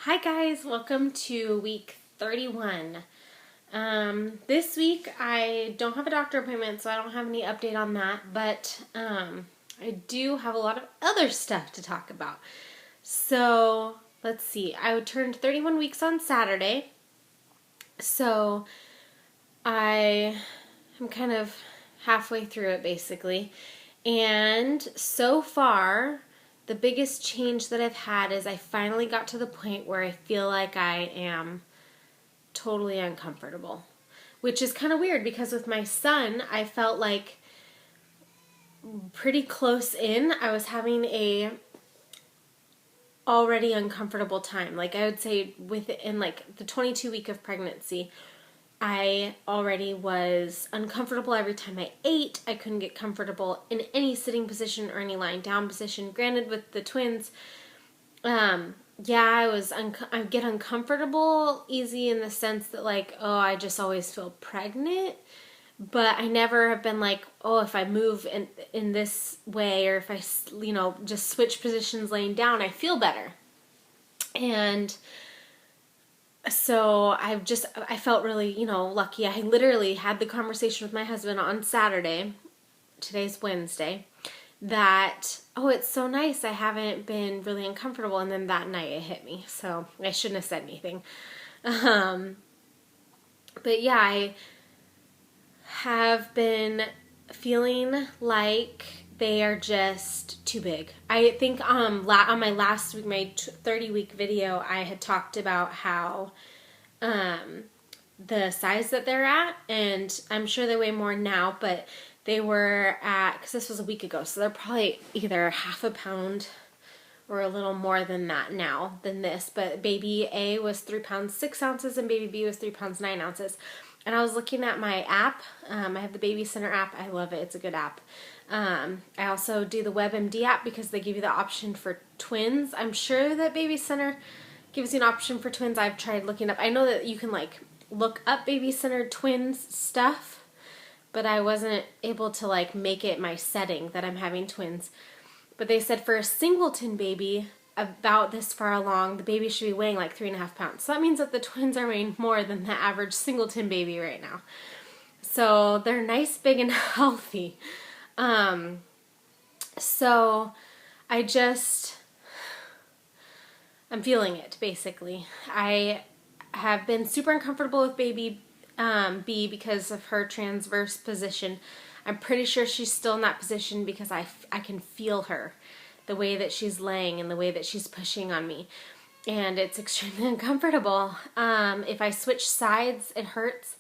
Hi guys, welcome to week 31. This week I don't have a doctor appointment, so I don't have any update on that, but I do have a lot of other stuff to talk about. So let's see, I turned 31 weeks on Saturday, so I am kind of halfway through it basically, and so far the biggest change that I've had is I finally got to the point where I feel like I am totally uncomfortable, which is kind of weird because with my son, I felt like pretty close in. I was having a already uncomfortable time. Like I would say within like the 22 week of pregnancy, I already was uncomfortable every time I ate. I couldn't get comfortable in any sitting position or any lying down position. Granted, with the twins, I get uncomfortable easy in the sense that like, oh, I just always feel pregnant. But I never have been like, oh, if I move in this way or if I, just switch positions laying down, I feel better. And so I felt really, lucky. I literally had the conversation with my husband on Saturday, today's Wednesday, that, oh, it's so nice. I haven't been really uncomfortable. And then that night it hit me. So I shouldn't have said anything. But yeah, I have been feeling like they are just too big. I think on my last week, my 30-week video, I had talked about how the size that they're at, and I'm sure they weigh more now, but they were at, because this was a week ago, so they're probably either half a pound or a little more than that now than this, but baby A was 3 pounds 6 ounces and baby B was 3 pounds 9 ounces. And I was looking at my app. I have the Baby Center app. I love it. It's a good app. I also do the WebMD app because they give you the option for twins. I'm sure that Baby Center gives you an option for twins. I've tried looking up. I know that you can look up Baby Center twins stuff, but I wasn't able to make it my setting that I'm having twins. But they said for a singleton baby, about this far along, the baby should be weighing like 3.5 pounds. So that means that the twins are weighing more than the average singleton baby right now. So they're nice, big, and healthy. So I'm feeling it, basically. I have been super uncomfortable with baby B because of her transverse position. I'm pretty sure she's still in that position because I can feel her, the way that she's laying and the way that she's pushing on me. And it's extremely uncomfortable. If I switch sides, it hurts.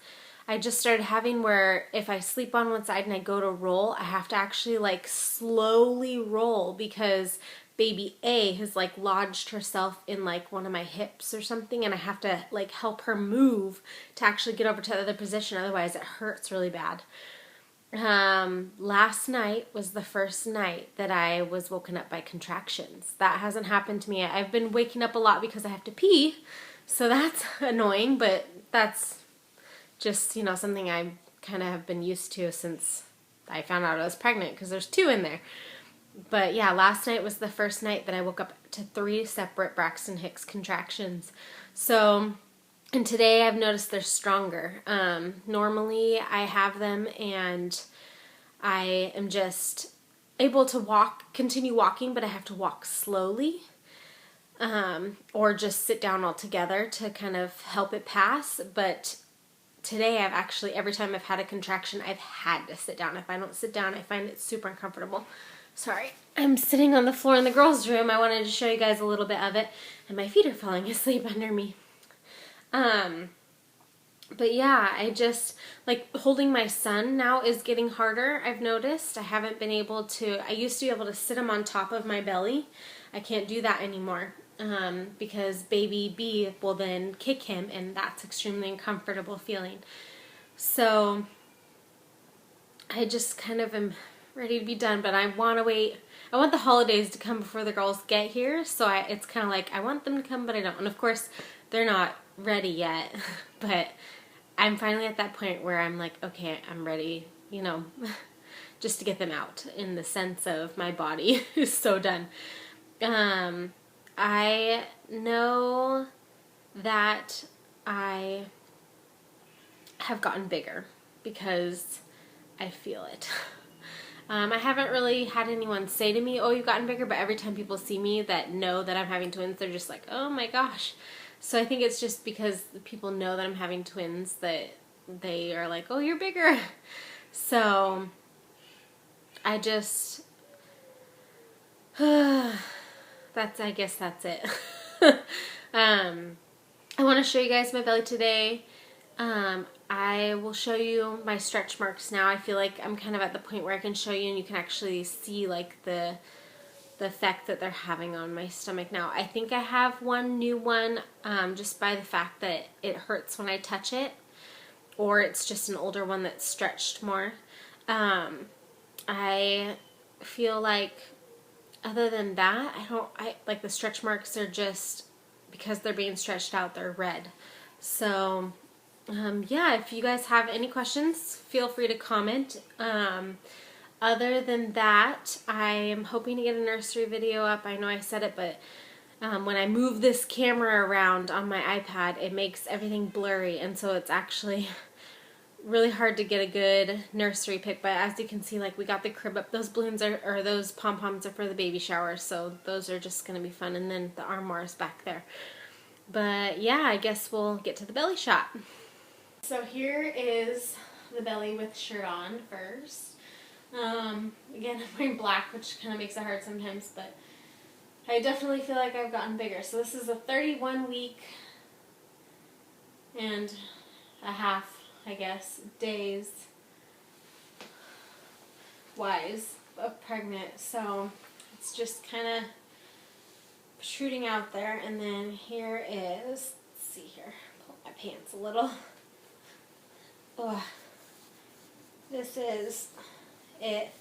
I just started having where if I sleep on one side and I go to roll, I have to actually slowly roll because baby A has lodged herself in one of my hips or something, and I have to help her move to actually get over to the other position. Otherwise it hurts really bad. Last night was the first night that I was woken up by contractions. That hasn't happened to me. I've been waking up a lot because I have to pee, so that's annoying, but that's just, something I kind of have been used to since I found out I was pregnant because there's 2 in there. But yeah, last night was the first night that I woke up to 3 separate Braxton Hicks contractions. So, and today I've noticed they're stronger. Normally I have them and I am just able to continue walking, but I have to walk slowly, or just sit down altogether to kind of help it pass. But today I've actually, every time I've had a contraction, I've had to sit down. If I don't sit down, I find it super uncomfortable. Sorry, I'm sitting on the floor in the girls' room. I wanted to show you guys a little bit of it, and my feet are falling asleep under me. But yeah, I just, holding my son now is getting harder, I've noticed. I haven't been able to, I used to be able to sit him on top of my belly. I can't do that anymore, because baby B will then kick him, and that's extremely uncomfortable feeling. So, I just kind of am ready to be done, but I want to wait. I want the holidays to come before the girls get here, so it's kind of I want them to come, but I don't. And of course, they're not ready yet, but I'm finally at that point where I'm okay, I'm ready, just to get them out in the sense of my body is so done. I know that I have gotten bigger because I feel it. I haven't really had anyone say to me, oh, you've gotten bigger, but every time people see me that know that I'm having twins, they're just like, oh my gosh. So I think it's just because people know that I'm having twins that they are like, oh, you're bigger. So I just, I guess that's it. I want to show you guys my belly today. I will show you my stretch marks now. I feel like I'm kind of at the point where I can show you and you can actually see like the effect that they're having on my stomach now. I think I have one new one just by the fact that it hurts when I touch it, or it's just an older one that's stretched more. I feel like other than that, I like the stretch marks are just, because they're being stretched out, they're red. So yeah, if you guys have any questions, feel free to comment. Other than that, I am hoping to get a nursery video up. I know I said it, but when I move this camera around on my iPad, it makes everything blurry, and so it's actually really hard to get a good nursery pic. But as you can see, like, we got the crib up. Those balloons or those pom-poms are for the baby shower, so those are just going to be fun. And then the armoire is back there. But yeah, I guess we'll get to the belly shot. So here is the belly with shirt on first. Again, I'm wearing black, which kind of makes it hard sometimes, but I definitely feel like I've gotten bigger. So this is a 31 week and a half, I guess, days wise of pregnant. So it's just kind of protruding out there. And then here is, let's see here, pull my pants a little. Oh, this is it,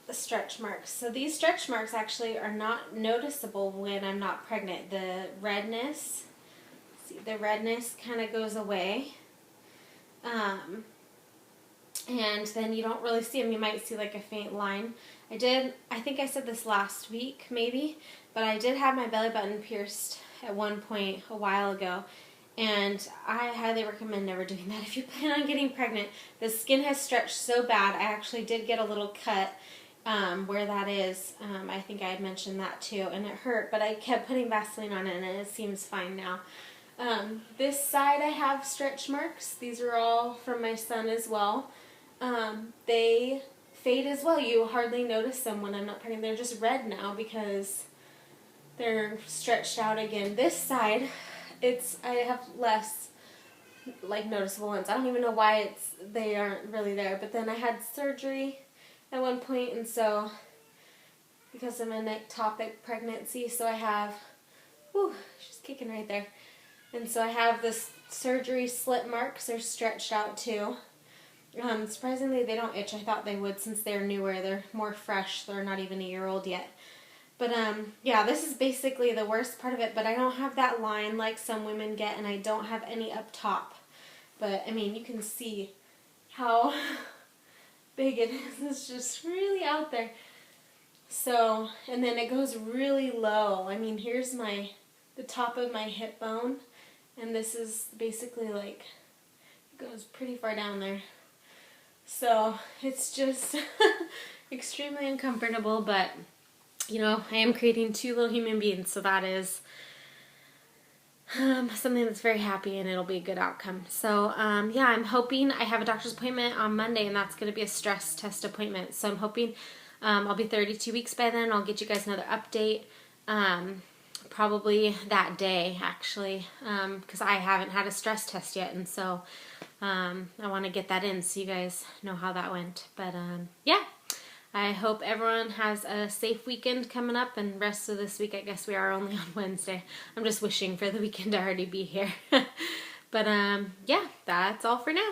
the stretch marks. So these stretch marks actually are not noticeable when I'm not pregnant. The redness, see, the redness kind of goes away. And then you don't really see them. You might see like a faint line. I think I said this last week maybe, but I did have my belly button pierced at one point a while ago. And I highly recommend never doing that if you plan on getting pregnant. The skin has stretched so bad. I actually did get a little cut where that is. I think I had mentioned that too, and it hurt, but I kept putting Vaseline on it, and it seems fine now. This side I have stretch marks. These are all from my son as well. They fade as well. You hardly notice them when I'm not pregnant. They're just red now because they're stretched out again. This side, I have less like noticeable ones. I don't even know why they aren't really there. But then I had surgery at one point, and so because of an ectopic pregnancy, so I have, she's kicking right there. And so I have this surgery slit marks. They're stretched out too. Surprisingly, they don't itch. I thought they would since they're newer. They're more fresh. They're not even a year old yet. But yeah, this is basically the worst part of it, but I don't have that line like some women get, and I don't have any up top. But, I mean, you can see how big it is. It's just really out there. So, and then it goes really low. I mean, here's the top of my hip bone, and this is basically like, it goes pretty far down there. So, it's just extremely uncomfortable, but you know, I am creating two little human beings, so that is something that's very happy, and it'll be a good outcome. So, yeah, I'm hoping I have a doctor's appointment on Monday, and that's going to be a stress test appointment. So I'm hoping I'll be 32 weeks by then. I'll get you guys another update, probably that day, actually, because I haven't had a stress test yet, and so I want to get that in so you guys know how that went. But, yeah. I hope everyone has a safe weekend coming up, and rest of this week, I guess we are only on Wednesday. I'm just wishing for the weekend to already be here. But, yeah, that's all for now.